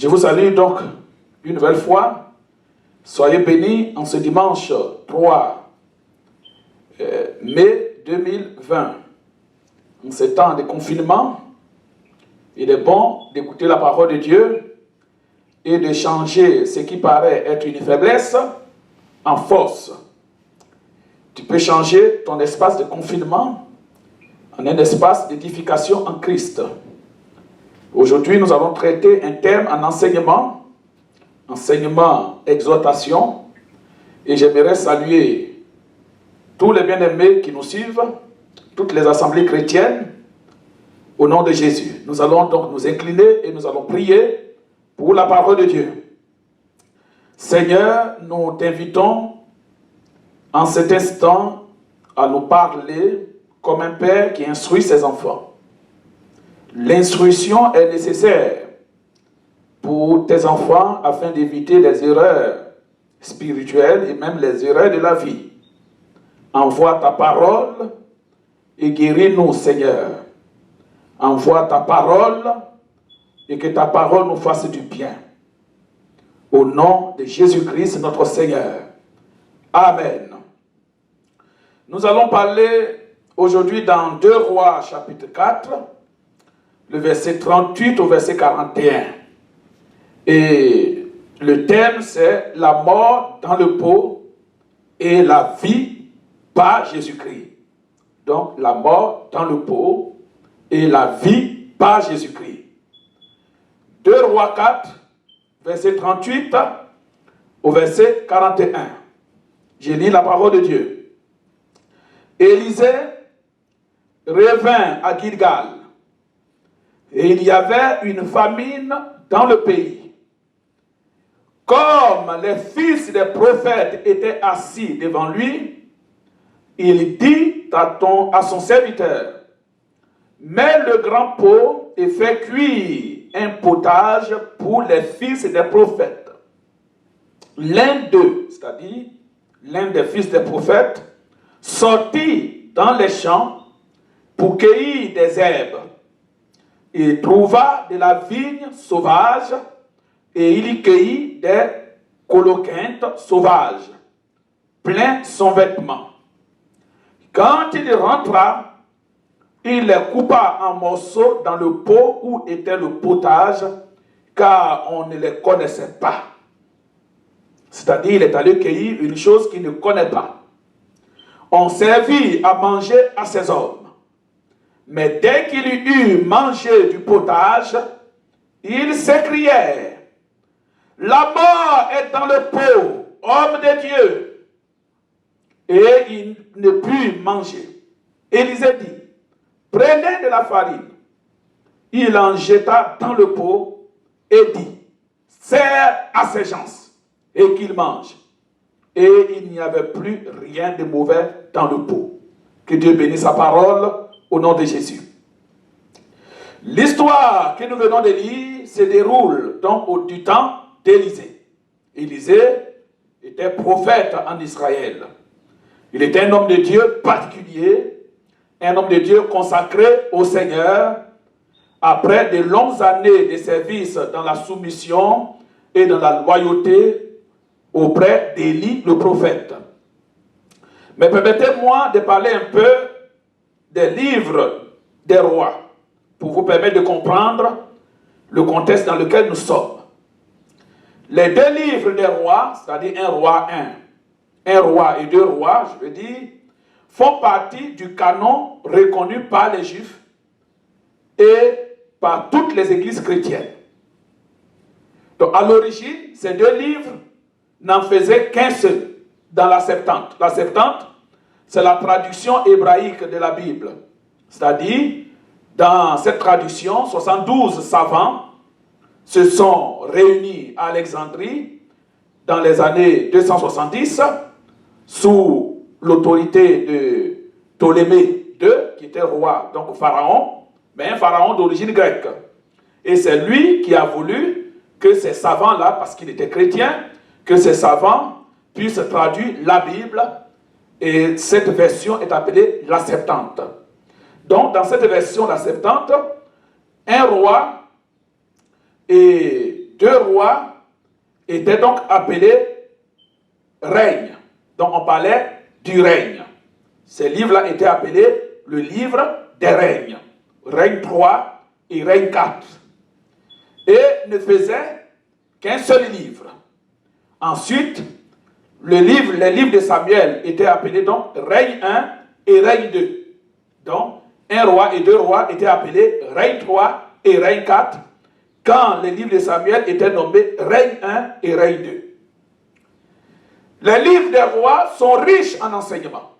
Je vous salue donc une nouvelle fois. Soyez bénis en ce dimanche 3 mai 2020. En ce temps de confinement, il est bon d'écouter la parole de Dieu et de changer ce qui paraît être une faiblesse en force. Tu peux changer ton espace de confinement en un espace d'édification en Christ. Aujourd'hui, nous allons traiter un thème en enseignement, exhortation, et j'aimerais saluer tous les bien-aimés qui nous suivent, toutes les assemblées chrétiennes, au nom de Jésus. Nous allons donc nous incliner et nous allons prier pour la parole de Dieu. Seigneur, nous t'invitons en cet instant à nous parler comme un père qui instruit ses enfants. L'instruction est nécessaire pour tes enfants afin d'éviter les erreurs spirituelles et même les erreurs de la vie. Envoie ta parole et guéris-nous, Seigneur. Envoie ta parole et que ta parole nous fasse du bien. Au nom de Jésus-Christ, notre Seigneur. Amen. Nous allons parler aujourd'hui dans 2 Rois, chapitre 4, le verset 38 au verset 41. Et le thème, c'est la mort dans le pot et la vie par Jésus-Christ. Donc, la mort dans le pot et la vie par Jésus-Christ. 2 Rois 4, verset 38 au verset 41. Je lis la parole de Dieu. Élisée revint à Gilgal. Et il y avait une famine dans le pays. Comme les fils des prophètes étaient assis devant lui, il dit à son serviteur, mets le grand pot et fais cuire un potage pour les fils des prophètes. L'un d'eux, c'est-à-dire l'un des fils des prophètes, sortit dans les champs pour cueillir des herbes. Il trouva de la vigne sauvage et il y cueillit des coloquintes sauvages, plein son vêtement. Quand il rentra, il les coupa en morceaux dans le pot où était le potage, car on ne les connaissait pas. C'est-à-dire, il est allé cueillir une chose qu'il ne connaît pas. On servit à manger à ses hommes. Mais dès qu'il eut mangé du potage, il s'écriait, la mort est dans le pot, homme de Dieu. Et il ne put manger. Élisée dit, prenez de la farine. Il en jeta dans le pot et dit, sers à ces gens et qu'ils mangent. Et il n'y avait plus rien de mauvais dans le pot. Que Dieu bénisse sa parole au nom de Jésus. L'histoire que nous venons de lire se déroule donc du temps d'Élisée. Élisée était prophète en Israël. Il était un homme de Dieu particulier, un homme de Dieu consacré au Seigneur, après de longues années de service dans la soumission et dans la loyauté auprès d'Élie le prophète. Mais permettez-moi de parler un peu des livres des rois, pour vous permettre de comprendre le contexte dans lequel nous sommes. Les 2 livres des rois, c'est-à-dire 1 roi 1 roi et 2 rois, je veux dire, font partie du canon reconnu par les Juifs et par toutes les églises chrétiennes. Donc, à l'origine, ces 2 livres n'en faisaient qu'un seul dans la Septante. La Septante, c'est la traduction hébraïque de la Bible. C'est-à-dire, dans cette traduction, 72 savants se sont réunis à Alexandrie dans les années 270 sous l'autorité de Ptolémée II, qui était roi, donc pharaon, mais un pharaon d'origine grecque. Et c'est lui qui a voulu que ces savants-là, parce qu'il était chrétien, que ces savants puissent traduire la Bible, et cette version est appelée la Septante. Donc, dans cette version, la Septante, un roi et ces deux rois étaient donc appelés règne. Donc on parlait du règne. Ces livres-là étaient appelés le livre des règnes. Règne 3 et règne 4. Et ne faisaient qu'un seul livre. Ensuite, les livres de Samuel étaient appelés donc règne 1 et règne 2. Donc, un roi et deux rois étaient appelés règne 3 et règne 4, quand les livres de Samuel étaient nommés règne 1 et règne 2. Les livres des rois sont riches en enseignements,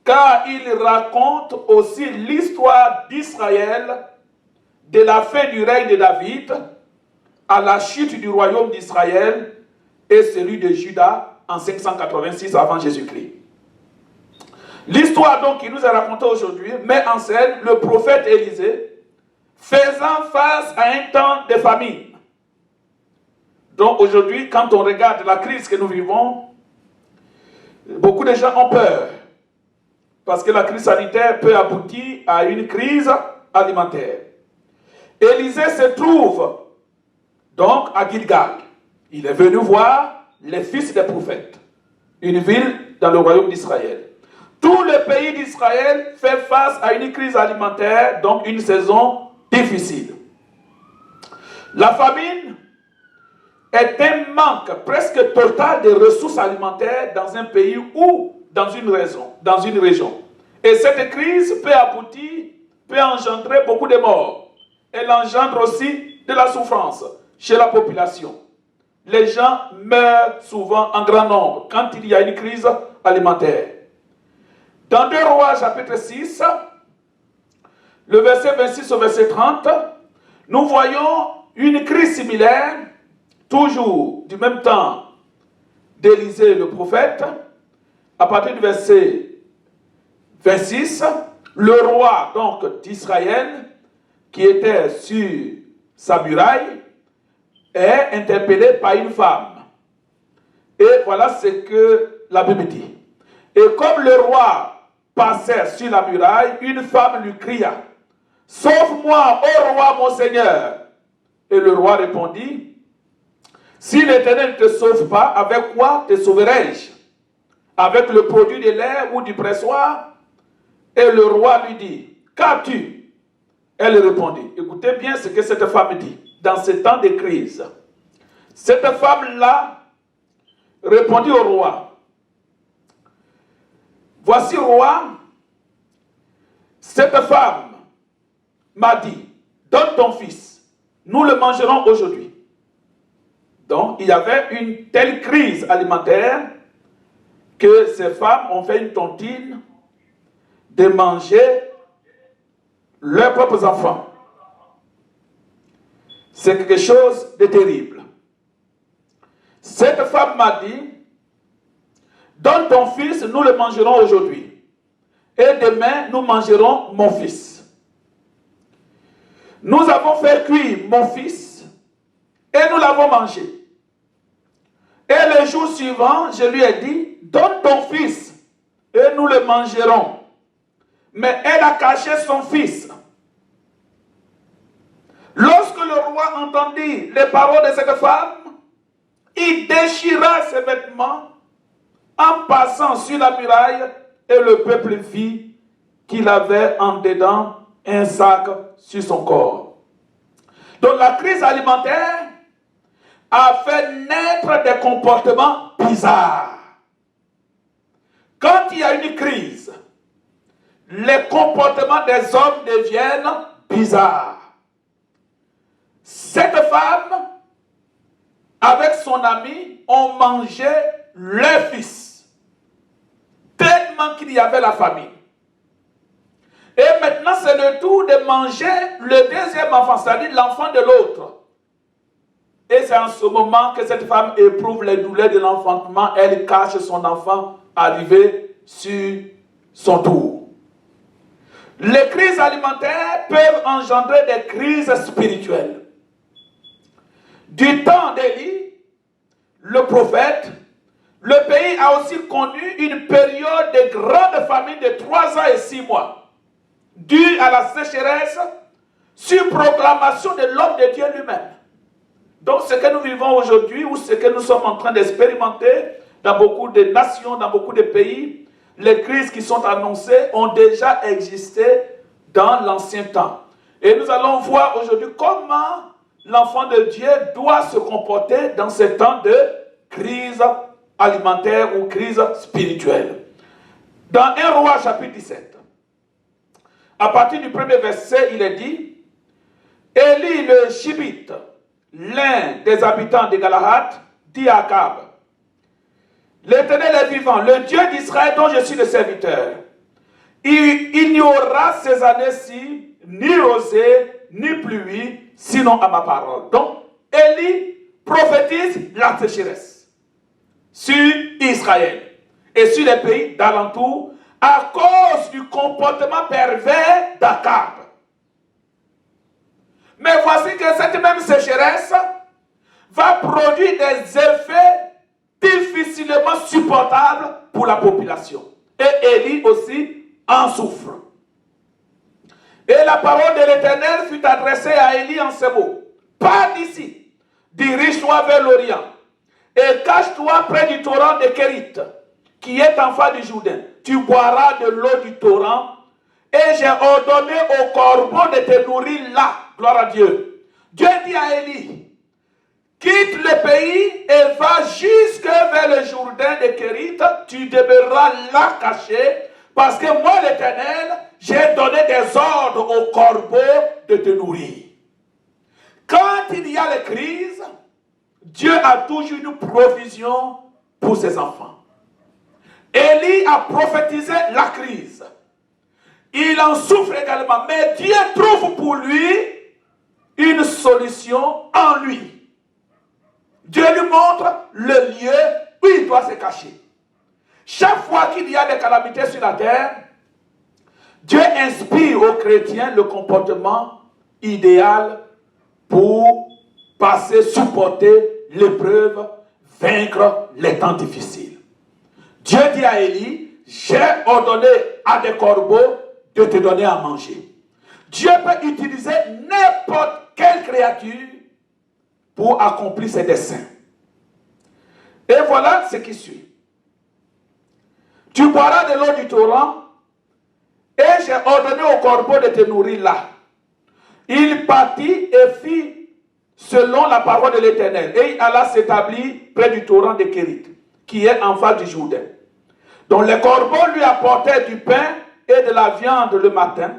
car ils racontent aussi l'histoire d'Israël, de la fin du règne de David à la chute du royaume d'Israël et celui de Juda en 586 avant Jésus-Christ. L'histoire donc qui nous est racontée aujourd'hui met en scène le prophète Élisée faisant face à un temps de famine. Donc aujourd'hui, quand on regarde la crise que nous vivons, beaucoup de gens ont peur parce que la crise sanitaire peut aboutir à une crise alimentaire. Élisée se trouve donc à Gilgal. Il est venu voir les fils des prophètes, une ville dans le royaume d'Israël. Tout le pays d'Israël fait face à une crise alimentaire, donc une saison difficile. La famine est un manque presque total de ressources alimentaires dans un pays ou dans une région. Et cette crise peut aboutir, peut engendrer beaucoup de morts. Elle engendre aussi de la souffrance chez la population. Les gens meurent souvent en grand nombre quand il y a une crise alimentaire. Dans 2 Rois chapitre 6, le verset 26 au verset 30, nous voyons une crise similaire, toujours du même temps d'Élisée le prophète. À partir du verset 26, le roi donc d'Israël, qui était sur sa muraille, est interpellé par une femme. Et voilà ce que la Bible dit. Et comme le roi passait sur la muraille, une femme lui cria, « Sauve-moi, ô roi, mon Seigneur !» Et le roi répondit, « Si l'Éternel ne te sauve pas, avec quoi te sauverai-je? Avec le produit de l'air ou du pressoir ?» Et le roi lui dit, « Qu'as-tu » Elle répondit, écoutez bien ce que cette femme dit, dans ce temps de crise. Cette femme-là répondit au roi, « Voici, roi, cette femme m'a dit, donne ton fils, nous le mangerons aujourd'hui. » Donc, il y avait une telle crise alimentaire que ces femmes ont fait une tontine de manger leurs propres enfants. C'est quelque chose de terrible. Cette femme m'a dit, donne ton fils, nous le mangerons aujourd'hui. Et demain, nous mangerons mon fils. Nous avons fait cuire mon fils et nous l'avons mangé. Et le jour suivant, je lui ai dit, donne ton fils et nous le mangerons. Mais elle a caché son fils. Lorsque le roi entendit les paroles de cette femme, il déchira ses vêtements en passant sur la muraille et le peuple vit qu'il avait en dedans un sac sur son corps. Donc la crise alimentaire a fait naître des comportements bizarres. Quand il y a une crise, les comportements des hommes deviennent bizarres. Cette femme, avec son ami, ont mangé leur fils, tellement qu'il y avait la famine. Et maintenant, c'est le tour de manger le deuxième enfant, c'est-à-dire l'enfant de l'autre. Et c'est en ce moment que cette femme éprouve les douleurs de l'enfantement. Elle cache son enfant arrivé sur son tour. Les crises alimentaires peuvent engendrer des crises spirituelles. Du temps d'Élie, le prophète, le pays a aussi connu une période de grande famine de 3 ans et 6 mois, due à la sécheresse sur proclamation de l'homme de Dieu lui-même. Donc ce que nous vivons aujourd'hui ou ce que nous sommes en train d'expérimenter dans beaucoup de nations, dans beaucoup de pays, les crises qui sont annoncées ont déjà existé dans l'ancien temps. Et nous allons voir aujourd'hui comment l'enfant de Dieu doit se comporter dans ces temps de crise alimentaire ou crise spirituelle. Dans 1 Roi chapitre 17, à partir du premier verset, il est dit, Élie le Shibite, l'un des habitants de Galahad, dit à Akab, l'Éternel est vivant, le Dieu d'Israël dont je suis le serviteur. Il n'y aura ces années-ci ni rosée, ni pluie, sinon à ma parole. Donc, Élie prophétise la sécheresse sur Israël et sur les pays d'alentour à cause du comportement pervers d'Akab. Mais voici que cette même sécheresse va produire des effets difficilement supportables pour la population. Et Élie aussi en souffre. Et la parole de l'Éternel fut adressée à Élie en ces mots. Pars d'ici, dirige-toi vers l'Orient, et cache-toi près du torrent de Kérit, qui est en face du Jourdain. Tu boiras de l'eau du torrent, et j'ai ordonné aux corbeaux de te nourrir là. Gloire à Dieu. Dieu dit à Élie, quitte le pays et va jusque vers le Jourdain de Kérit, tu demeureras là caché, parce que moi l'Éternel, j'ai donné des ordres aux corbeaux de te nourrir. Quand il y a les crises, Dieu a toujours une provision pour ses enfants. Élie a prophétisé la crise. Il en souffre également, mais Dieu trouve pour lui une solution en lui. Dieu lui montre le lieu où il doit se cacher. Chaque fois qu'il y a des calamités sur la terre, Dieu inspire aux chrétiens le comportement idéal pour passer, supporter l'épreuve, vaincre les temps difficiles. Dieu dit à Élie, j'ai ordonné à des corbeaux de te donner à manger. Dieu peut utiliser n'importe quelle créature pour accomplir ses desseins. Et voilà ce qui suit. Tu boiras de l'eau du torrent, et j'ai ordonné aux corbeaux de te nourrir là. Il partit et fit selon la parole de l'Éternel, et il alla s'établir près du torrent de Kérit, qui est en face du Jourdain. Donc les corbeaux lui apportaient du pain et de la viande le matin,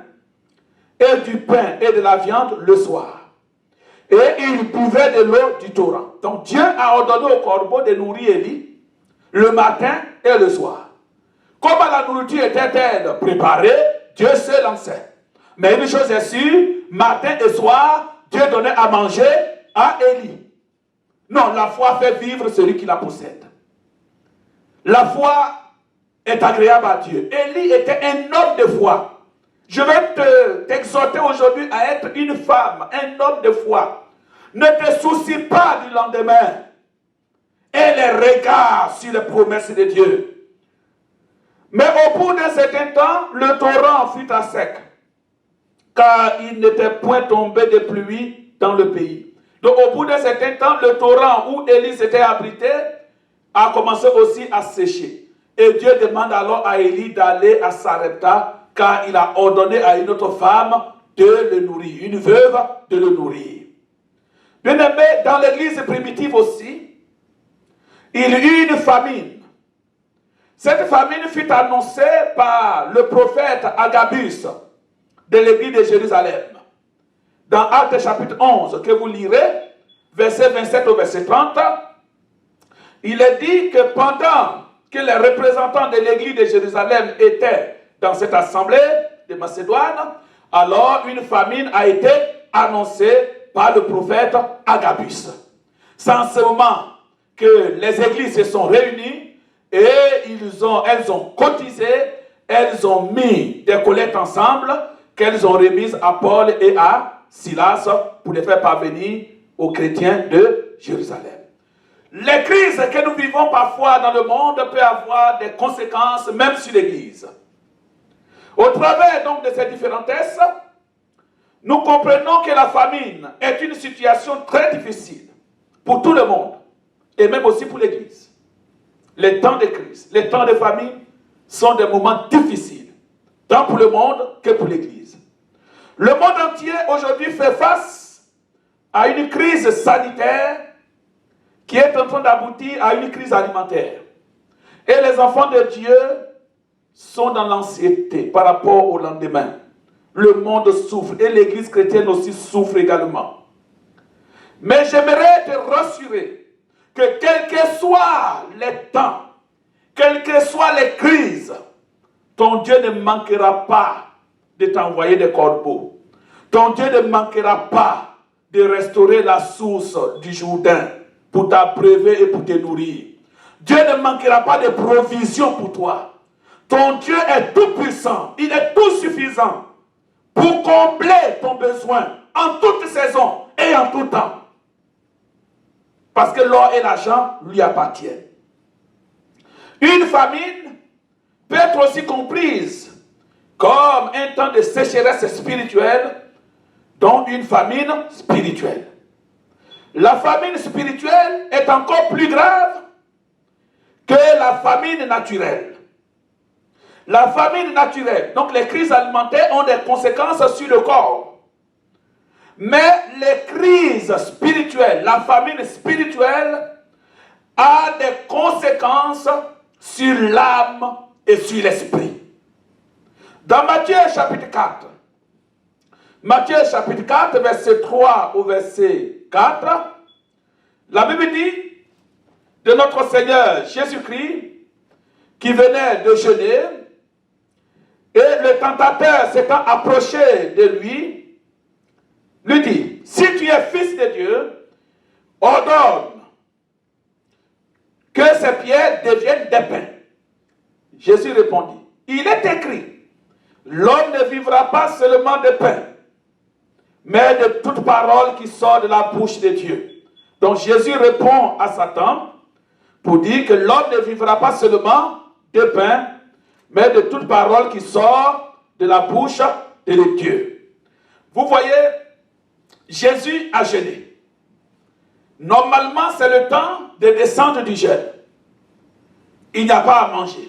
et du pain et de la viande le soir. Et il buvait de l'eau du torrent. Donc Dieu a ordonné aux corbeaux de nourrir Élie le matin et le soir. Comment la nourriture était-elle préparée? Dieu seul en sait. Mais une chose est sûre, matin et soir, Dieu donnait à manger à Élie. Non, la foi fait vivre celui qui la possède. La foi est agréable à Dieu. Élie était un homme de foi. Je vais t'exhorter aujourd'hui à être une femme, un homme de foi. Ne te soucie pas du lendemain. Et les regards sur les promesses de Dieu. Mais au bout d'un certain temps, le torrent fut à sec, car il n'était point tombé de pluie dans le pays. Donc au bout d'un certain temps, le torrent où Élie s'était abrité a commencé aussi à sécher. Et Dieu demande alors à Élie d'aller à Sarepta, car il a ordonné à une autre femme de le nourrir, une veuve de le nourrir. Bien aimé, dans l'église primitive aussi, il y eut une famine. Cette famine fut annoncée par le prophète Agabus de l'église de Jérusalem. Dans Actes chapitre 11, que vous lirez, verset 27 au verset 30, il est dit que pendant que les représentants de l'église de Jérusalem étaient dans cette assemblée de Macédoine, alors une famine a été annoncée par le prophète Agabus. C'est en ce moment que les églises se sont réunies et elles ont cotisé, elles ont mis des collectes ensemble qu'elles ont remises à Paul et à Silas pour les faire parvenir aux chrétiens de Jérusalem. Les crises que nous vivons parfois dans le monde peuvent avoir des conséquences même sur l'Église. Au travers donc de ces différents tests, nous comprenons que la famine est une situation très difficile. pour tout le monde, et même aussi pour l'Église. Les temps de crise, les temps de famine sont des moments difficiles, tant pour le monde que pour l'Église. Le monde entier aujourd'hui fait face à une crise sanitaire qui est en train d'aboutir à une crise alimentaire. Et les enfants de Dieu sont dans l'anxiété par rapport au lendemain. Le monde souffre et l'Église chrétienne aussi souffre également. Mais j'aimerais te rassurer que quels que soient les temps, quelles que soient les crises, ton Dieu ne manquera pas de t'envoyer des corbeaux. Ton Dieu ne manquera pas de restaurer la source du Jourdain pour t'abreuver et pour te nourrir. Dieu ne manquera pas de provision pour toi. Ton Dieu est tout puissant, il est tout suffisant pour combler ton besoin en toute saison et en tout temps. Parce que l'or et l'argent lui appartiennent. Une famine peut être aussi comprise comme un temps de sécheresse spirituelle, donc une famine spirituelle. La famine spirituelle est encore plus grave que la famine naturelle. La famine naturelle, donc les crises alimentaires ont des conséquences sur le corps. Mais les crises spirituelles, la famine spirituelle a des conséquences sur l'âme et sur l'esprit. Dans Matthieu chapitre 4, verset 3 au verset 4, la Bible dit de notre Seigneur Jésus-Christ qui venait de jeûner, et le tentateur s'étant approché de lui dit, si tu es fils de Dieu, ordonne que ces pierres deviennent des pains. Jésus répondit, il est écrit, l'homme ne vivra pas seulement de pain, mais de toute parole qui sort de la bouche de Dieu. Donc Jésus répond à Satan pour dire que l'homme ne vivra pas seulement de pain, mais de toute parole qui sort de la bouche de Dieu. Vous voyez, Jésus a jeûné. Normalement, c'est le temps de descendre du jeûne. Il n'y a pas à manger.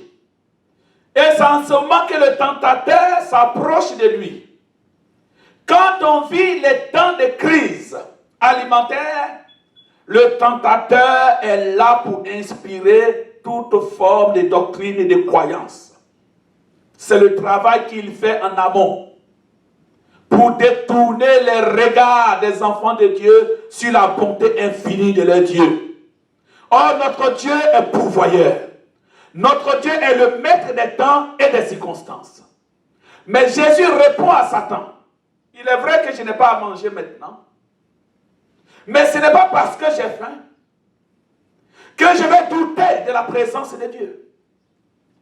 Et c'est en ce moment que le tentateur s'approche de lui. Quand on vit les temps de crise alimentaire, le tentateur est là pour inspirer toute forme de doctrine et de croyance. C'est le travail qu'il fait en amont pour détourner les regards des enfants de Dieu sur la bonté infinie de leur Dieu. Or, notre Dieu est pourvoyeur. Notre Dieu est le maître des temps et des circonstances. Mais Jésus répond à Satan. Il est vrai que je n'ai pas à manger maintenant. Mais ce n'est pas parce que j'ai faim que je vais douter de la présence de Dieu.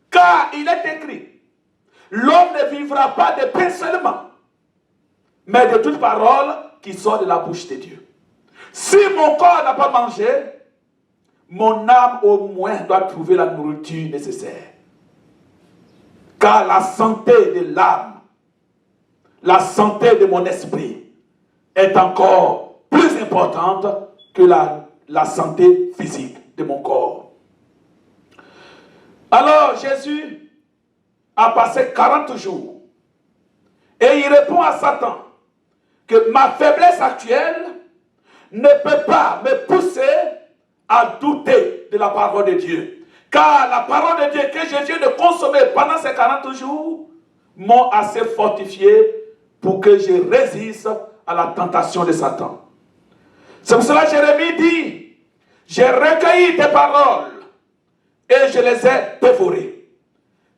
Car il est écrit, l'homme ne vivra pas de pain seulement, mais de toute parole qui sort de la bouche de Dieu. Si mon corps n'a pas mangé, mon âme au moins doit trouver la nourriture nécessaire. Car la santé de l'âme, la santé de mon esprit est encore plus importante que la santé physique de mon corps. Alors Jésus a passé 40 jours et il répond à Satan que ma faiblesse actuelle ne peut pas me pousser à douter de la parole de Dieu. Car la parole de Dieu que je viens de consommer pendant ces 40 jours m'ont assez fortifié pour que je résiste à la tentation de Satan. C'est pour cela que Jérémie dit, j'ai recueilli tes paroles et je les ai dévorées.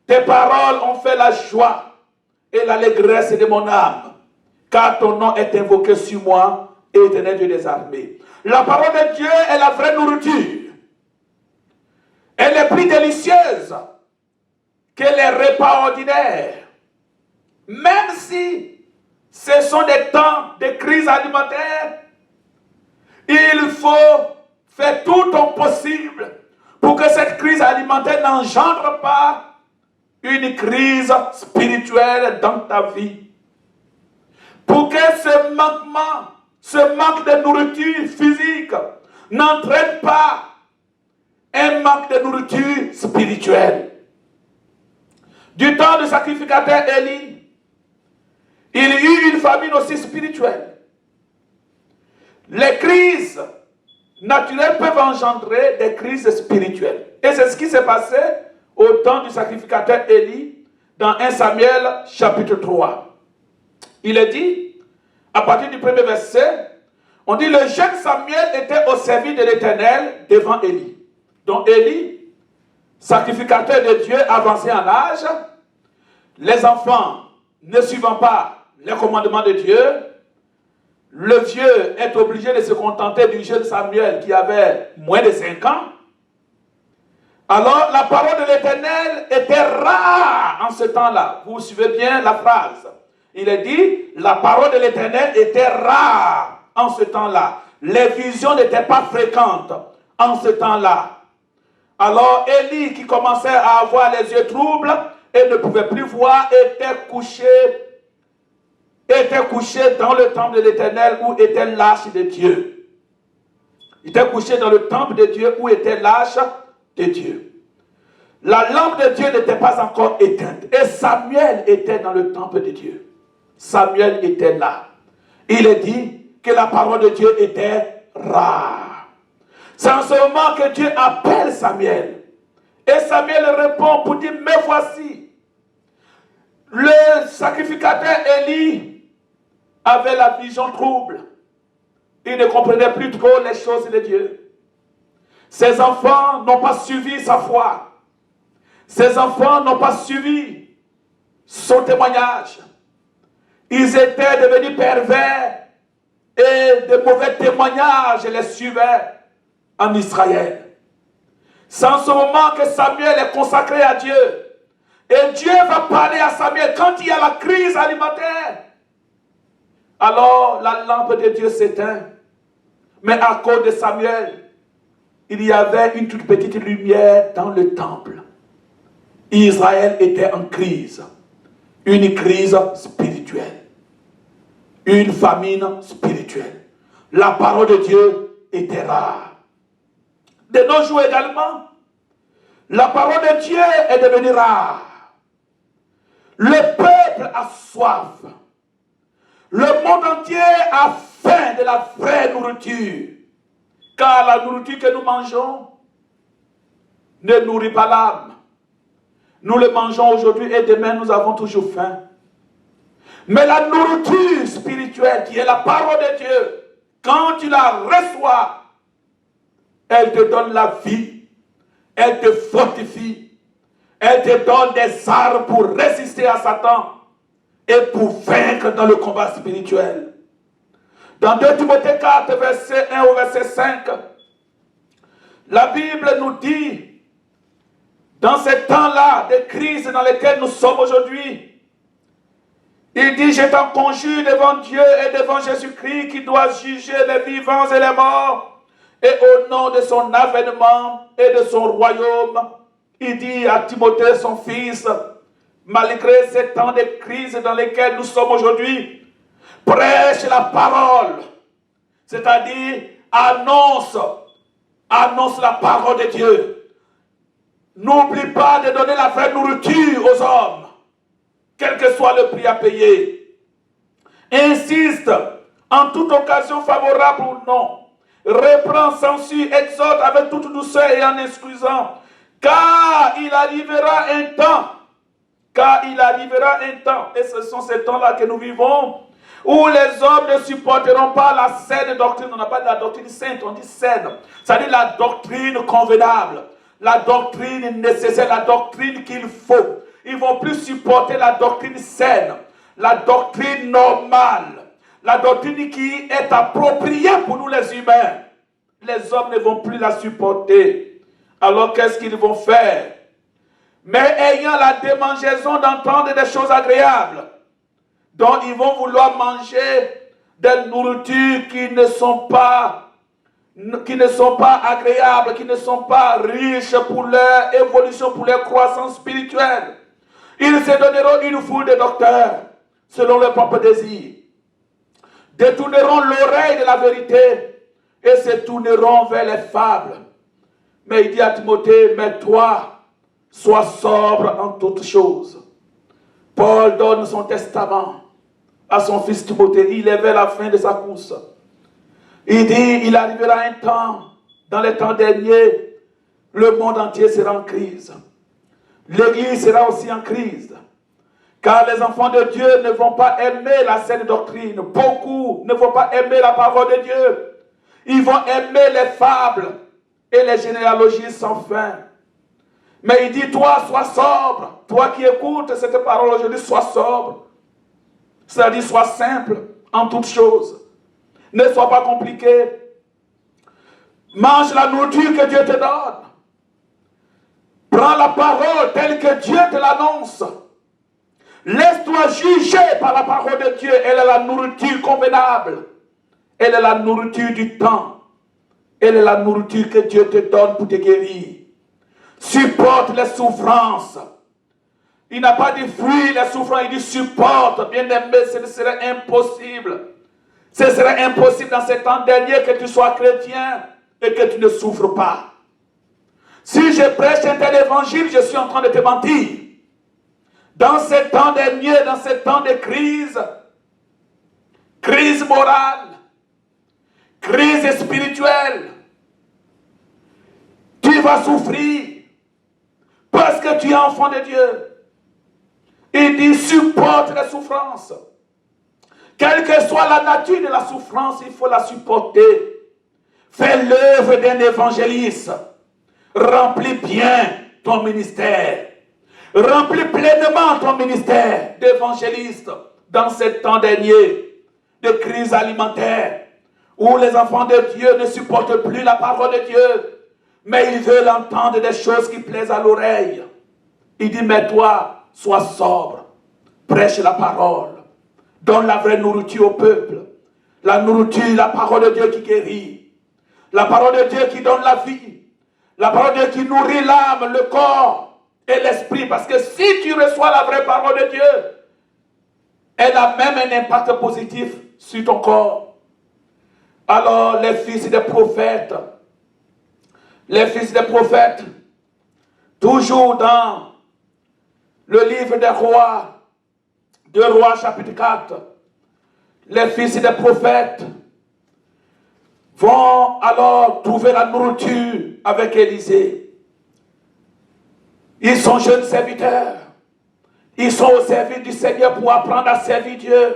Tes paroles ont fait la joie et l'allégresse de mon âme, car ton nom est invoqué sur moi, Éternel Dieu des armées. La parole de Dieu est la vraie nourriture. Elle est plus délicieuse que les repas ordinaires. Même si ce sont des temps de crise alimentaire, il faut faire tout ton possible pour que cette crise alimentaire n'engendre pas une crise spirituelle dans ta vie. Pour que ce manque de nourriture physique n'entraîne pas un manque de nourriture spirituelle. Du temps du sacrificateur Élie, il y eut une famine aussi spirituelle. Les crises naturelles peuvent engendrer des crises spirituelles. Et c'est ce qui s'est passé au temps du sacrificateur Élie dans 1 Samuel chapitre 3. Il est dit, à partir du premier verset, on dit le jeune Samuel était au service de l'Éternel devant Élie. Donc Élie, sacrificateur de Dieu avancé en âge, les enfants ne suivant pas les commandements de Dieu, le vieux est obligé de se contenter du jeune Samuel qui avait moins de 5 ans. Alors la parole de l'Éternel était rare en ce temps-là. Vous suivez bien la phrase. Il est dit, la parole de l'Éternel était rare en ce temps-là. Les visions n'étaient pas fréquentes en ce temps-là. Alors Élie, qui commençait à avoir les yeux troubles et ne pouvait plus voir, était couché dans le temple de l'Éternel où était l'arche de Dieu. Il était couché dans le temple de Dieu où était l'arche de Dieu. La lampe de Dieu n'était pas encore éteinte. Et Samuel était dans le temple de Dieu. Samuel était là. Il est dit que la parole de Dieu était rare. C'est en ce moment que Dieu appelle Samuel. Et Samuel répond pour dire, mais voici. Le sacrificateur Élie avait la vision trouble. Il ne comprenait plus trop les choses de Dieu. Ses enfants n'ont pas suivi sa foi. Ses enfants n'ont pas suivi son témoignage. Ils étaient devenus pervers et de mauvais témoignages les suivaient en Israël. C'est en ce moment que Samuel est consacré à Dieu. Et Dieu va parler à Samuel quand il y a la crise alimentaire. Alors la lampe de Dieu s'éteint. Mais à cause de Samuel, il y avait une toute petite lumière dans le temple. Israël était en crise. Une crise spirituelle. Une famine spirituelle. La parole de Dieu était rare. De nos jours également, la parole de Dieu est devenue rare. Le peuple a soif. Le monde entier a faim de la vraie nourriture. Car la nourriture que nous mangeons ne nourrit pas l'âme. Nous le mangeons aujourd'hui et demain nous avons toujours faim. Mais la nourriture spirituelle qui est la parole de Dieu, quand tu la reçois, elle te donne la vie, elle te fortifie, elle te donne des armes pour résister à Satan et pour vaincre dans le combat spirituel. Dans 2 Timothée 4, verset 1 au verset 5, la Bible nous dit, dans ces temps-là de crise dans lesquels nous sommes aujourd'hui, il dit, je t'en conjure devant Dieu et devant Jésus-Christ qui doit juger les vivants et les morts, et au nom de son avènement et de son royaume, il dit à Timothée, son fils, malgré ces temps de crise dans lesquels nous sommes aujourd'hui, prêche la parole, c'est-à-dire annonce la parole de Dieu. N'oublie pas de donner la vraie nourriture aux hommes, quel que soit le prix à payer. Insiste en toute occasion favorable ou non. Reprends, censure, exhorte avec toute douceur et en excusant. Car il arrivera un temps, et ce sont ces temps-là que nous vivons, où les hommes ne supporteront pas la saine doctrine. On n'a pas de la doctrine sainte, on dit saine. C'est-à-dire la doctrine convenable, la doctrine nécessaire, la doctrine qu'il faut. Ils ne vont plus supporter la doctrine saine, la doctrine normale, la doctrine qui est appropriée pour nous les humains. Les hommes ne vont plus la supporter. Alors qu'est-ce qu'ils vont faire? Mais ayant la démangeaison d'entendre des choses agréables, dont ils vont vouloir manger des nourritures qui ne sont pas agréables, qui ne sont pas riches pour leur évolution, pour leur croissance spirituelle. Ils se donneront une foule de docteurs, selon leur propre désir. Détourneront l'oreille de la vérité et se tourneront vers les fables. Mais il dit à Timothée, mais toi, sois sobre en toutes choses. Paul donne son testament à son fils Timothée. Il est vers la fin de sa course. Il dit, il arrivera un temps, dans les temps derniers, le monde entier sera en crise. L'Église sera aussi en crise. Car les enfants de Dieu ne vont pas aimer la saine doctrine. Beaucoup ne vont pas aimer la parole de Dieu. Ils vont aimer les fables et les généalogies sans fin. Mais il dit, toi, sois sobre. Toi qui écoutes cette parole aujourd'hui, sois sobre. C'est-à-dire, sois simple en toutes choses. Ne sois pas compliqué. Mange la nourriture que Dieu te donne. Prends la parole telle que Dieu te l'annonce. Laisse-toi juger par la parole de Dieu. Elle est la nourriture convenable. Elle est la nourriture du temps. Elle est la nourriture que Dieu te donne pour te guérir. Supporte les souffrances. Il n'a pas dit fuis les souffrances, il dit supporte. Bien aimé, ce serait impossible. Ce serait impossible dans ces temps derniers que tu sois chrétien et que tu ne souffres pas. Si je prêche un tel évangile, je suis en train de te mentir. Dans ces temps derniers, dans ces temps de crise, crise morale, crise spirituelle, tu vas souffrir parce que tu es enfant de Dieu. Il dit supporte les souffrances. Quelle que soit la nature de la souffrance, il faut la supporter. Fais l'œuvre d'un évangéliste. Remplis bien ton ministère. Remplis pleinement ton ministère d'évangéliste dans ces temps derniers de crise alimentaire où les enfants de Dieu ne supportent plus la parole de Dieu, mais ils veulent entendre des choses qui plaisent à l'oreille. Il dit, mais toi, sois sobre, prêche la parole, donne la vraie nourriture au peuple. La nourriture, la parole de Dieu qui guérit, la parole de Dieu qui donne la vie, la parole de Dieu qui nourrit l'âme, le corps et l'esprit. Parce que si tu reçois la vraie parole de Dieu, elle a même un impact positif sur ton corps. Alors les fils des prophètes, toujours dans le livre des rois, 2 Rois chapitre 4, les fils des prophètes vont alors trouver la nourriture avec Élisée. Ils sont jeunes serviteurs. Ils sont au service du Seigneur pour apprendre à servir Dieu.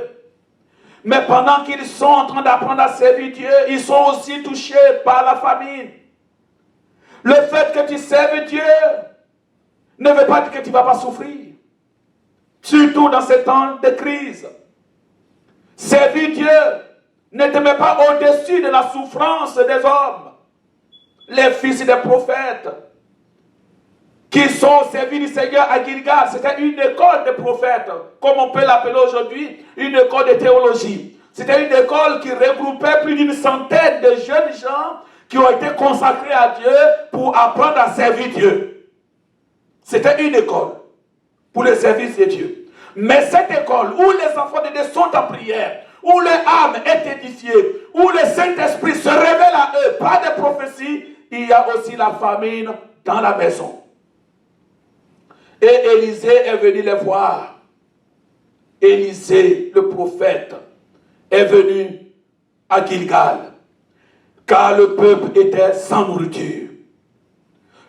Mais pendant qu'ils sont en train d'apprendre à servir Dieu, ils sont aussi touchés par la famine. Le fait que tu serves Dieu ne veut pas dire que tu ne vas pas souffrir. Surtout dans ces temps de crise. Servir Dieu ne te met pas au-dessus de la souffrance des hommes. Les fils des prophètes qui sont servis du Seigneur à Gilgal, c'était une école de prophètes, comme on peut l'appeler aujourd'hui, une école de théologie. C'était une école qui regroupait plus d'une centaine de jeunes gens qui ont été consacrés à Dieu pour apprendre à servir Dieu. C'était une école pour le service de Dieu. Mais cette école où les enfants de Dieu sont en prière, où leur âme est édifiée, où le Saint-Esprit se révèle à eux par des prophéties, il y a aussi la famine dans la maison. Et Élisée est venu les voir. Élisée, le prophète, est venu à Gilgal, car le peuple était sans nourriture.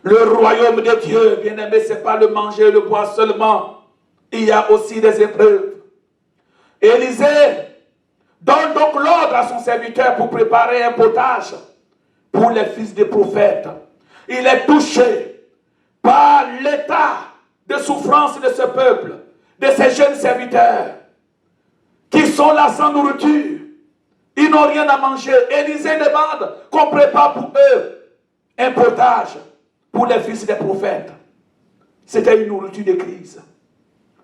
Le royaume de Dieu, bien-aimé, ce n'est pas le manger et le boire seulement. Il y a aussi des épreuves. Élisée donne donc l'ordre à son serviteur pour préparer un potage pour les fils des prophètes. Il est touché par l'état de souffrance de ce peuple, de ces jeunes serviteurs qui sont là sans nourriture. Ils n'ont rien à manger. Élisée demande qu'on prépare pour eux un potage pour les fils des prophètes. C'était une nourriture de crise.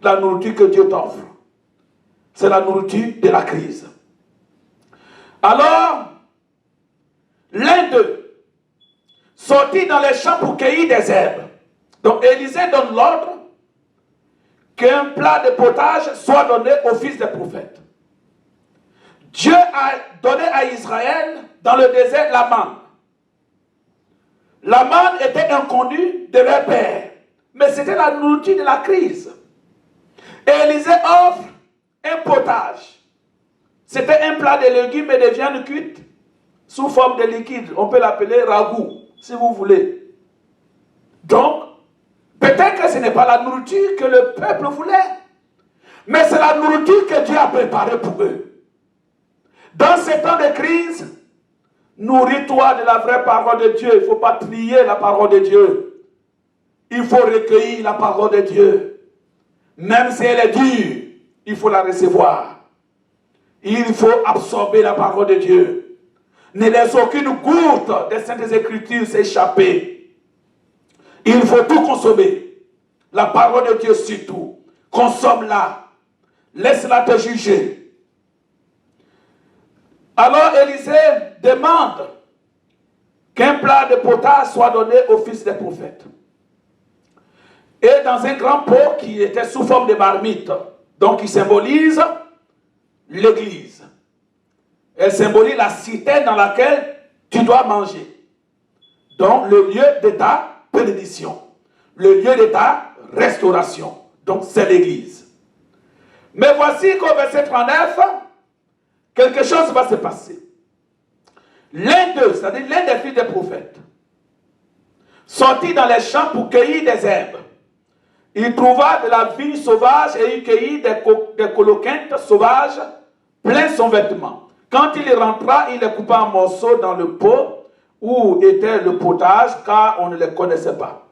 La nourriture que Dieu t'offre, c'est la nourriture de la crise. Alors, l'un d'eux sortit dans les champs pour cueillir des herbes. Donc Élisée donne l'ordre qu'un plat de potage soit donné aux fils des prophètes. Dieu a donné à Israël dans le désert la manne. La manne était inconnue de leur père, mais c'était la nourriture de la crise. Et Élisée offre un potage. C'était un plat de légumes et de viande cuite sous forme de liquide. On peut l'appeler ragoût, si vous voulez. Donc, peut-être que ce n'est pas la nourriture que le peuple voulait, mais c'est la nourriture que Dieu a préparée pour eux. Dans ces temps de crise, nourris-toi de la vraie parole de Dieu. Il ne faut pas trier la parole de Dieu. Il faut recueillir la parole de Dieu. Même si elle est dure, il faut la recevoir. Il faut absorber la parole de Dieu. Ne laisse aucune goutte des Saintes Écritures s'échapper. Il faut tout consommer. La parole de Dieu surtout. Consomme-la. Laisse-la te juger. Alors Élisée demande qu'un plat de potage soit donné au fils des prophètes. Et dans un grand pot qui était sous forme de marmite, donc qui symbolise l'église. Elle symbolise la cité dans laquelle tu dois manger. Donc le lieu de ta bénédiction, le lieu de ta restauration. Donc c'est l'église. Mais voici qu'au verset 39, quelque chose va se passer. L'un d'eux, c'est-à-dire l'un des fils des prophètes, sortit dans les champs pour cueillir des herbes. Il trouva de la vigne sauvage et il cueillit des coloquintes sauvages plein son vêtement. Quand il rentra, il les coupa en morceaux dans le pot où était le potage, car on ne les connaissait pas.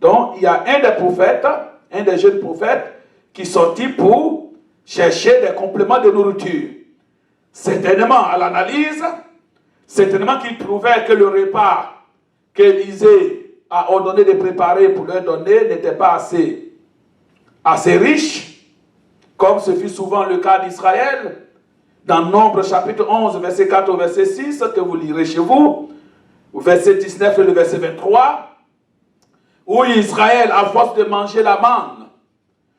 Donc, il y a un des prophètes, un des jeunes prophètes, qui sortit pour chercher des compléments de nourriture. Certainement, à l'analyse, certainement qu'il trouvait que le repas qu'Élisée a ordonné de préparer pour leur donner n'était pas assez riche, comme ce fut souvent le cas d'Israël, dans Nombre chapitre 11, verset 4 au verset 6, que vous lirez chez vous, au verset 19 et le verset 23, où Israël, à force de manger la manne,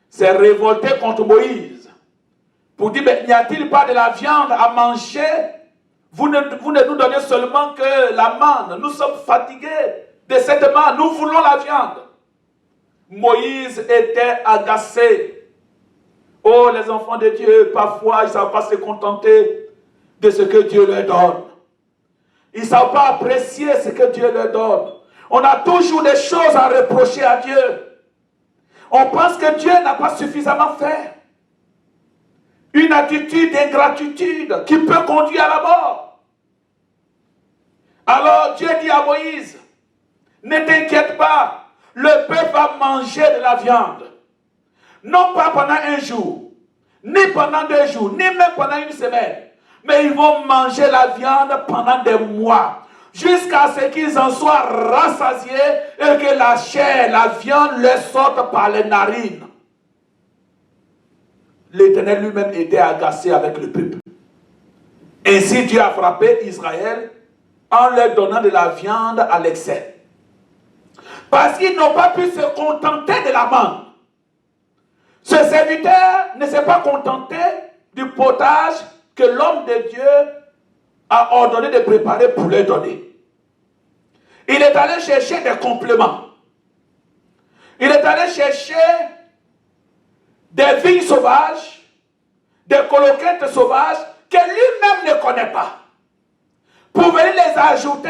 s'est révolté contre Moïse, pour dire, n'y a-t-il pas de la viande à manger? Vous ne nous donnez seulement que la manne, nous sommes fatigués de cette manne, nous voulons la viande. Moïse était agacé. Oh, les enfants de Dieu, parfois, ils ne savent pas se contenter de ce que Dieu leur donne. Ils ne savent pas apprécier ce que Dieu leur donne. On a toujours des choses à reprocher à Dieu. On pense que Dieu n'a pas suffisamment fait. Une attitude d'ingratitude qui peut conduire à la mort. Alors Dieu dit à Moïse, ne t'inquiète pas, le peuple va manger de la viande. Non pas pendant un jour, ni pendant 2 jours, ni même pendant une semaine. Mais ils vont manger la viande pendant des mois. Jusqu'à ce qu'ils en soient rassasiés et que la chair, la viande leur sorte par les narines. L'Éternel lui-même était agacé avec le peuple. Ainsi Dieu a frappé Israël en leur donnant de la viande à l'excès. Parce qu'ils n'ont pas pu se contenter de la manne. Ce serviteur ne s'est pas contenté du potage que l'homme de Dieu a ordonné de préparer pour leur donner. Il est allé chercher des compléments. Il est allé chercher des vignes sauvages, des coloquettes sauvages que lui-même ne connaît pas, pour venir les ajouter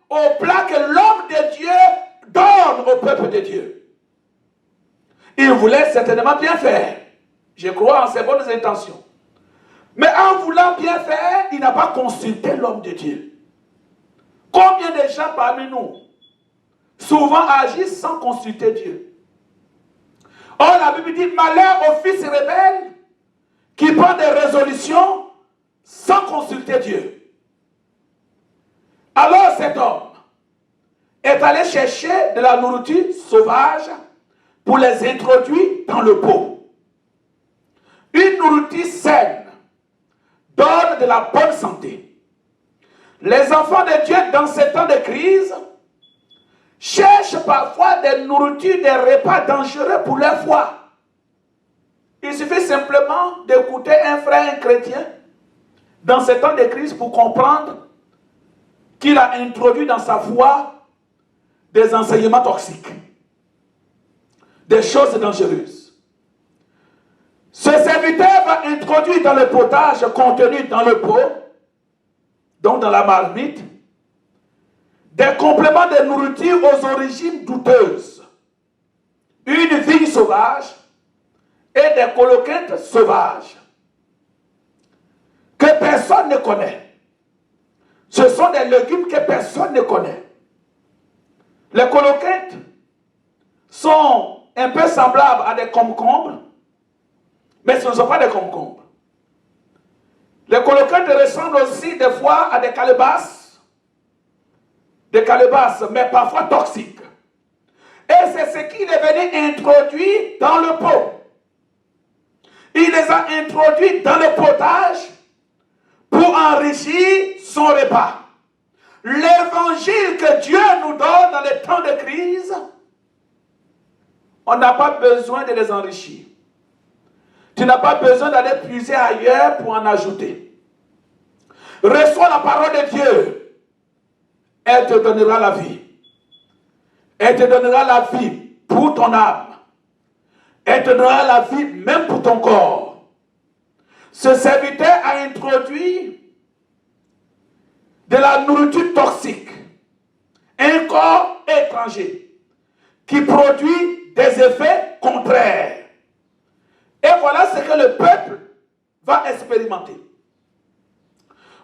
au plat que l'homme de Dieu donne au peuple de Dieu. Il voulait certainement bien faire. Je crois en ses bonnes intentions. Mais en voulant bien faire, il n'a pas consulté l'homme de Dieu. Combien de gens parmi nous souvent agissent sans consulter Dieu? Or, la Bible dit, malheur au fils rebelle qui prend des résolutions sans consulter Dieu. Alors cet homme est allé chercher de la nourriture sauvage pour les introduire dans le pot. Une nourriture saine donne de la bonne santé. Les enfants de Dieu, dans ces temps de crise, cherchent parfois des nourritures, des repas dangereux pour leur foi. Il suffit simplement d'écouter un frère, un chrétien, dans ces temps de crise pour comprendre qu'il a introduit dans sa foi des enseignements toxiques, des choses dangereuses. Ce serviteur va introduire dans le potage contenu dans le pot, donc dans la marmite, des compléments de nourriture aux origines douteuses, une vigne sauvage et des coloquintes sauvages que personne ne connaît. Ce sont des légumes que personne ne connaît. Les coloquintes sont un peu semblables à des concombres, mais ce ne sont pas des concombres. Les coloquintes ressemblent aussi des fois à des calebasses, mais parfois toxiques. Et c'est ce qu'il est venu introduire dans le pot. Il les a introduits dans le potage pour enrichir son repas. L'évangile que Dieu nous donne dans les temps de crise, on n'a pas besoin de les enrichir. Tu n'as pas besoin d'aller puiser ailleurs pour en ajouter. Reçois la parole de Dieu. Elle te donnera la vie. Elle te donnera la vie pour ton âme. Elle te donnera la vie même pour ton corps. Ce serviteur a introduit de la nourriture toxique, un corps étranger qui produit des effets contraires. Et voilà ce que le peuple va expérimenter.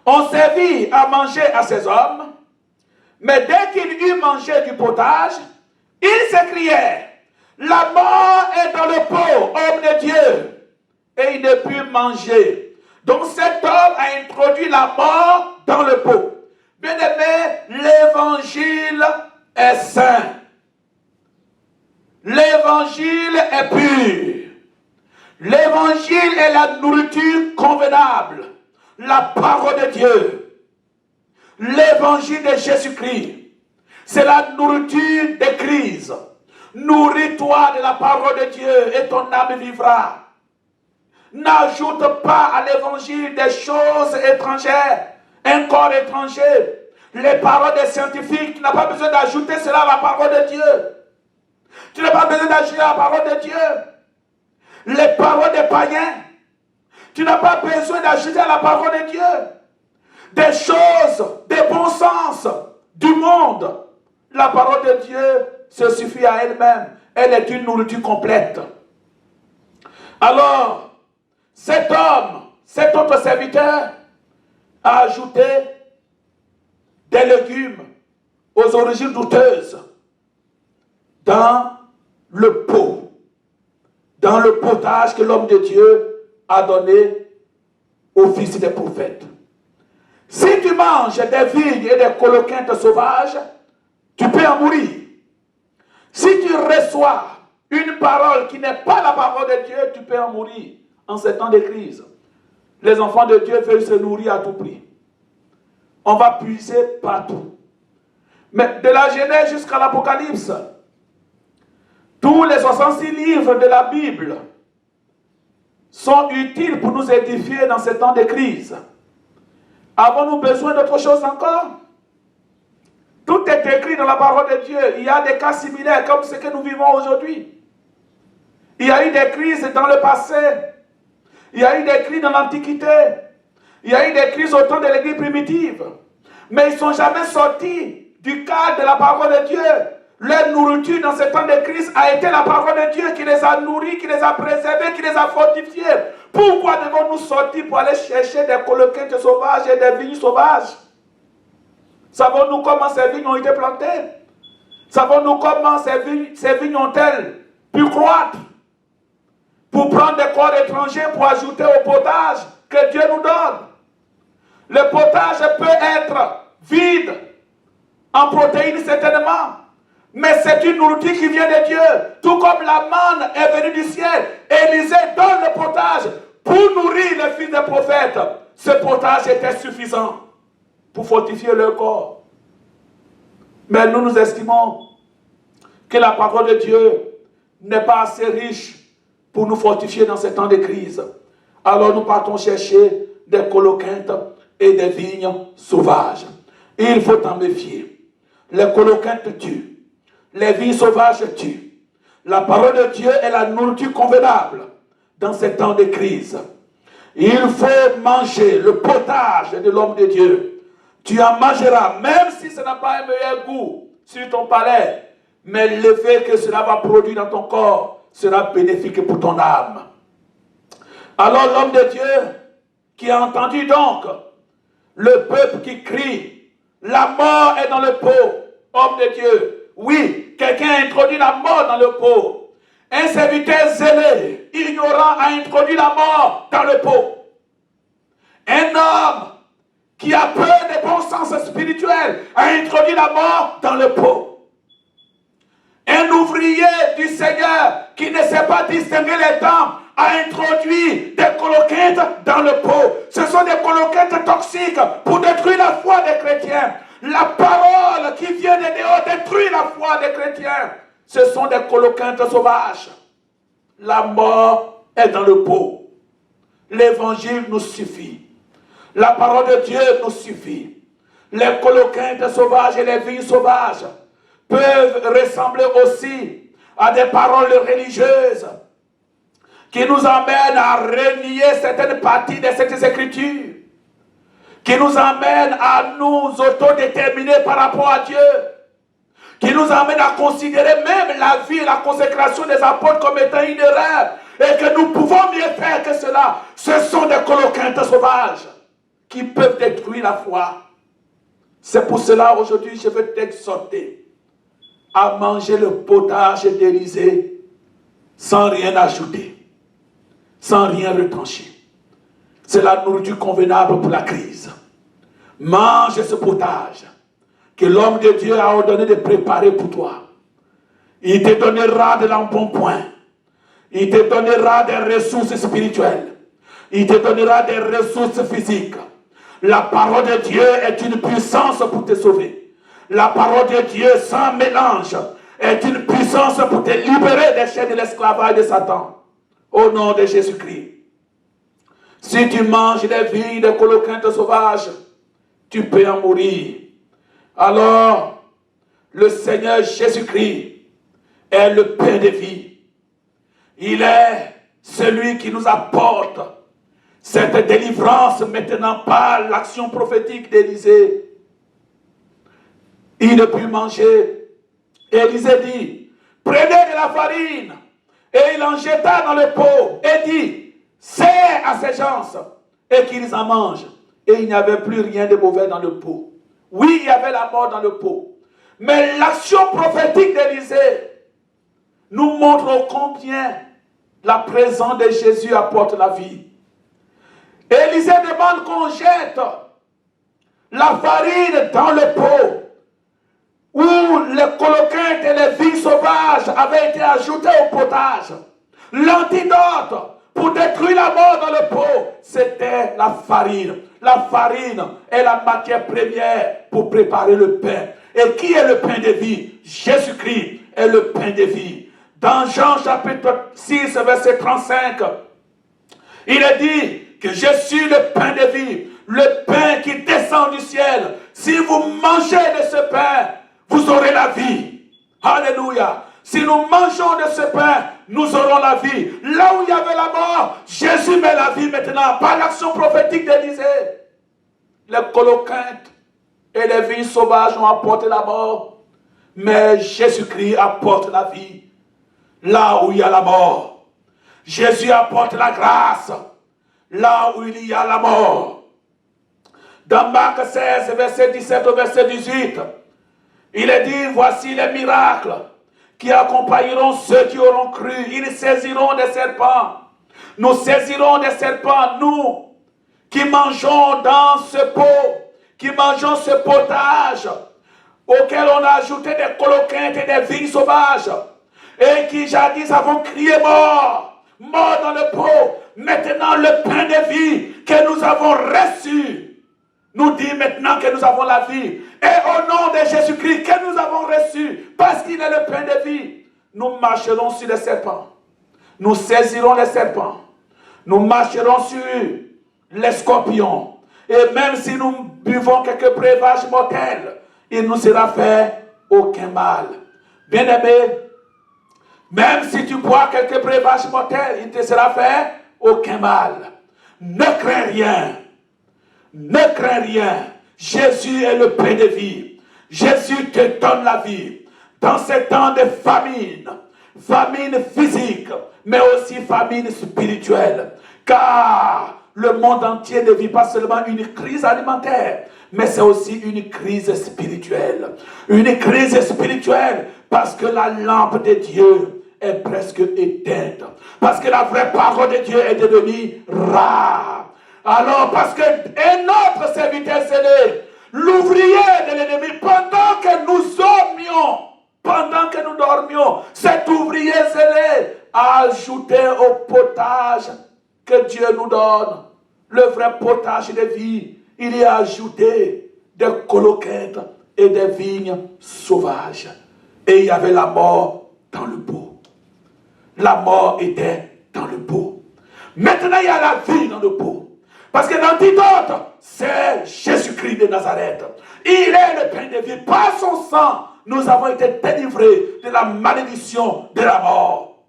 On servit à manger à ces hommes, mais dès qu'ils eurent mangé du potage, ils s'écrièrent: la mort est dans le pot, homme de Dieu. Et ils ne purent manger. Donc cet homme a introduit la mort dans le pot. Bien-aimé, l'évangile est saint. L'évangile est pur. L'évangile est la nourriture convenable. La parole de Dieu. L'évangile de Jésus-Christ. C'est la nourriture des crises. Nourris-toi de la parole de Dieu et ton âme vivra. N'ajoute pas à l'évangile des choses étrangères, un corps étranger. Les paroles des scientifiques, tu n'as pas besoin d'ajouter cela à la parole de Dieu. Tu n'as pas besoin d'ajouter la parole de Dieu. Les paroles des païens, tu n'as pas besoin d'ajouter à la parole de Dieu. Des choses, des bons sens du monde. La parole de Dieu se suffit à elle-même. Elle est une nourriture complète. Alors, cet homme, cet autre serviteur, a ajouté des légumes aux origines douteuses dans le pot, dans le potage que l'homme de Dieu a donné au fils des prophètes. Si tu manges des vignes et des coloquintes sauvages, tu peux en mourir. Si tu reçois une parole qui n'est pas la parole de Dieu, tu peux en mourir en ces temps de crise. Les enfants de Dieu veulent se nourrir à tout prix. On va puiser partout. Mais de la Genèse jusqu'à l'Apocalypse, tous les 66 livres de la Bible sont utiles pour nous édifier dans ces temps de crise. Avons-nous besoin d'autre chose encore? Tout est écrit dans la parole de Dieu. Il y a des cas similaires comme ce que nous vivons aujourd'hui. Il y a eu des crises dans le passé. Il y a eu des crises dans l'Antiquité. Il y a eu des crises au temps de l'Église primitive. Mais ils ne sont jamais sortis du cadre de la parole de Dieu. Leur nourriture dans ce temps de crise a été la parole de Dieu qui les a nourris, qui les a préservés, qui les a fortifiés. Pourquoi devons-nous sortir pour aller chercher des coloquintes sauvages et des vignes sauvages? Savons-nous comment ces vignes ont été plantées? Savons-nous comment ces vignes ont-elles pu croître? Pour prendre des corps étrangers pour ajouter au potage que Dieu nous donne. Le potage peut être vide en protéines certainement, mais c'est une nourriture qui vient de Dieu. Tout comme la manne est venue du ciel, Élisée donne le potage pour nourrir les fils des prophètes. Ce potage était suffisant pour fortifier leur corps. Mais nous estimons que la parole de Dieu n'est pas assez riche pour nous fortifier dans ces temps de crise. Alors nous partons chercher des coloquintes et des vignes sauvages. Il faut t'en méfier. Les coloquintes tuent. Les vies sauvages tuent. La parole de Dieu est la nourriture convenable dans ces temps de crise. Il faut manger le potage de l'homme de Dieu. Tu en mangeras, même si ça n'a pas un meilleur goût sur ton palais. Mais l'effet que cela va produire dans ton corps sera bénéfique pour ton âme. Alors l'homme de Dieu qui a entendu donc le peuple qui crie, la mort est dans le pot, homme de Dieu. Oui, quelqu'un a introduit la mort dans le pot. Un serviteur zélé, ignorant, a introduit la mort dans le pot. Un homme qui a peu de bon sens spirituel a introduit la mort dans le pot. Un ouvrier du Seigneur qui ne sait pas distinguer les temps a introduit des coloquintes dans le pot. Ce sont des coloquintes toxiques pour détruire la foi des chrétiens. La parole qui vient de dehors détruit la foi des chrétiens. Ce sont des coloquintes sauvages. La mort est dans le pot. L'évangile nous suffit. La parole de Dieu nous suffit. Les coloquintes sauvages et les vignes sauvages peuvent ressembler aussi à des paroles religieuses qui nous amènent à renier certaines parties de cette écriture, qui nous amènent à nous autodéterminer par rapport à Dieu, qui nous amènent à considérer même la vie et la consécration des apôtres comme étant une erreur, et que nous pouvons mieux faire que cela. Ce sont des coloquintes sauvages qui peuvent détruire la foi. C'est pour cela aujourd'hui je veux t'exhorter à manger le potage d'Élysée sans rien ajouter, sans rien retrancher. C'est la nourriture convenable pour la crise. Mange ce potage que l'homme de Dieu a ordonné de préparer pour toi. Il te donnera de l'embonpoint. Il te donnera des ressources spirituelles. Il te donnera des ressources physiques. La parole de Dieu est une puissance pour te sauver. La parole de Dieu sans mélange est une puissance pour te libérer des chaînes de l'esclavage de Satan. Au nom de Jésus-Christ. Si tu manges des vignes de coloquintes sauvages, tu peux en mourir. Alors, le Seigneur Jésus-Christ est le pain de vie. Il est celui qui nous apporte cette délivrance maintenant par l'action prophétique d'Élisée. Il ne put manger. Élisée dit, prenez de la farine. Et il en jeta dans le pot et dit, sers à ces gens et qu'ils en mangent. Et il n'y avait plus rien de mauvais dans le pot. Oui, il y avait la mort dans le pot. Mais l'action prophétique d'Élisée nous montre combien la présence de Jésus apporte la vie. Élisée demande qu'on jette la farine dans le pot où les coloquintes et les vignes sauvages avaient été ajoutées au potage. L'antidote pour détruire la mort dans le pot, c'était la farine. La farine est la matière première pour préparer le pain. Et qui est le pain de vie? Jésus-Christ est le pain de vie. Dans Jean chapitre 6, verset 35, il est dit que je suis le pain de vie, le pain qui descend du ciel. Si vous mangez de ce pain, vous aurez la vie. Alléluia. Si nous mangeons de ce pain, nous aurons la vie. Là où il y avait la mort, Jésus met la vie maintenant par l'action prophétique d'Élisée. Les coloquintes et les vignes sauvages ont apporté la mort, mais Jésus-Christ apporte la vie. Là où il y a la mort, Jésus apporte la grâce. Là où il y a la mort. Dans Marc 16, verset 17 au verset 18, il est dit, voici les miracles qui accompagneront ceux qui auront cru. Ils saisiront des serpents. Nous saisirons des serpents, nous, qui mangeons dans ce pot, qui mangeons ce potage, auquel on a ajouté des coloquintes et des vignes sauvages, et qui jadis avons crié mort, mort dans le pot. Maintenant, le pain de vie que nous avons reçu nous dit maintenant que nous avons la vie. Et au nom de Jésus-Christ que nous avons reçu, parce qu'il est le pain de vie, nous marcherons sur les serpents. Nous saisirons les serpents. Nous marcherons sur les scorpions. Et même si nous buvons quelques breuvages mortels, il ne nous sera fait aucun mal. Bien-aimé, même si tu bois quelques breuvages mortels, il ne te sera fait aucun mal. Ne crains rien. Ne crains rien. Jésus est le pain de vie. Jésus te donne la vie. Dans ces temps de famine, famine physique, mais aussi famine spirituelle. Car le monde entier ne vit pas seulement une crise alimentaire, mais c'est aussi une crise spirituelle. Une crise spirituelle parce que la lampe de Dieu est presque éteinte. Parce que la vraie parole de Dieu est devenue rare. Alors, parce que notre serviteur scellé, l'ouvrier de l'ennemi, pendant que nous dormions, cet ouvrier scellé a ajouté au potage que Dieu nous donne, le vrai potage de vie, il y a ajouté des coloquettes et des vignes sauvages. Et il y avait la mort dans le pot. La mort était dans le pot. Maintenant, il y a la vie dans le pot. Parce que l'antidote, c'est Jésus-Christ de Nazareth. Il est le pain de vie. Par son sang, nous avons été délivrés de la malédiction de la mort.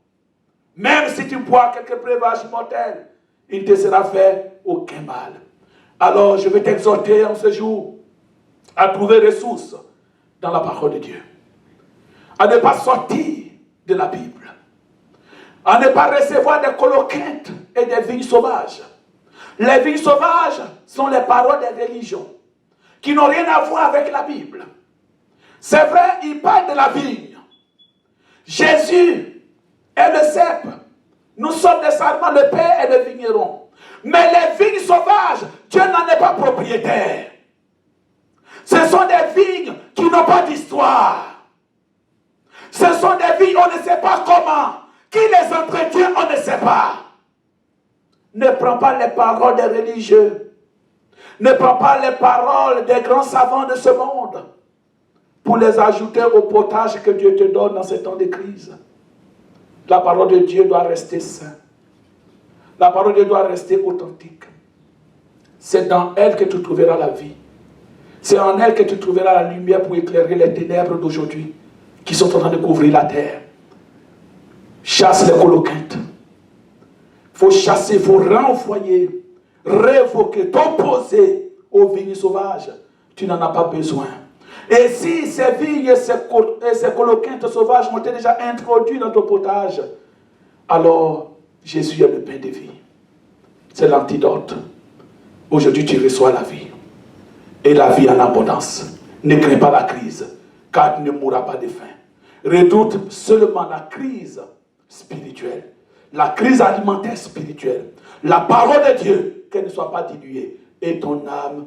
Même si tu bois quelques breuvages mortels, il ne te sera fait aucun mal. Alors, je vais t'exhorter en ce jour à trouver ressources dans la parole de Dieu. À ne pas sortir de la Bible. À ne pas recevoir des coloquettes et des vignes sauvages. Les vignes sauvages sont les paroles des religions qui n'ont rien à voir avec la Bible. C'est vrai, il parle de la vigne. Jésus est le cep. Nous sommes des sarments, le Père est le vigneron. Mais les vignes sauvages, Dieu n'en est pas propriétaire. Ce sont des vignes qui n'ont pas d'histoire. Ce sont des vignes, on ne sait pas comment. Qui les entretient, on ne sait pas. Ne prends pas les paroles des religieux. Ne prends pas les paroles des grands savants de ce monde pour les ajouter au potage que Dieu te donne dans ces temps de crise. La parole de Dieu doit rester sainte. La parole de Dieu doit rester authentique. C'est dans elle que tu trouveras la vie. C'est en elle que tu trouveras la lumière pour éclairer les ténèbres d'aujourd'hui qui sont en train de couvrir la terre. Chasse les coloquettes. Il faut chasser, il faut renvoyer, révoquer, t'opposer aux vignes sauvages. Tu n'en as pas besoin. Et si ces vignes et ces coloquettes sauvages ont été déjà introduits dans ton potage, alors Jésus est le pain de vie. C'est l'antidote. Aujourd'hui, tu reçois la vie. Et la vie en abondance. Ne crains pas la crise, car tu ne mourras pas de faim. Redoute seulement la crise spirituelle. La crise alimentaire spirituelle. La parole de Dieu, qu'elle ne soit pas diluée. Et ton âme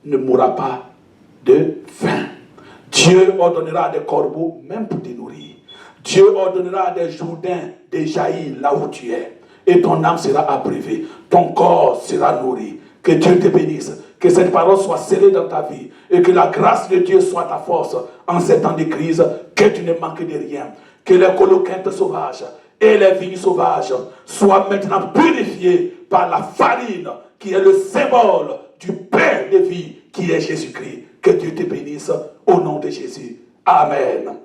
ne mourra pas de faim. Dieu ordonnera des corbeaux, même pour te nourrir. Dieu ordonnera des Jourdains de jaillir là où tu es. Et ton âme sera abreuvée. Ton corps sera nourri. Que Dieu te bénisse. Que cette parole soit scellée dans ta vie. Et que la grâce de Dieu soit ta force en ces temps de crise. Que tu ne manques de rien. Que les coloquettes sauvages et les vignes sauvages soient maintenant purifiées par la farine qui est le symbole du pain de vie qui est Jésus-Christ. Que Dieu te bénisse au nom de Jésus. Amen.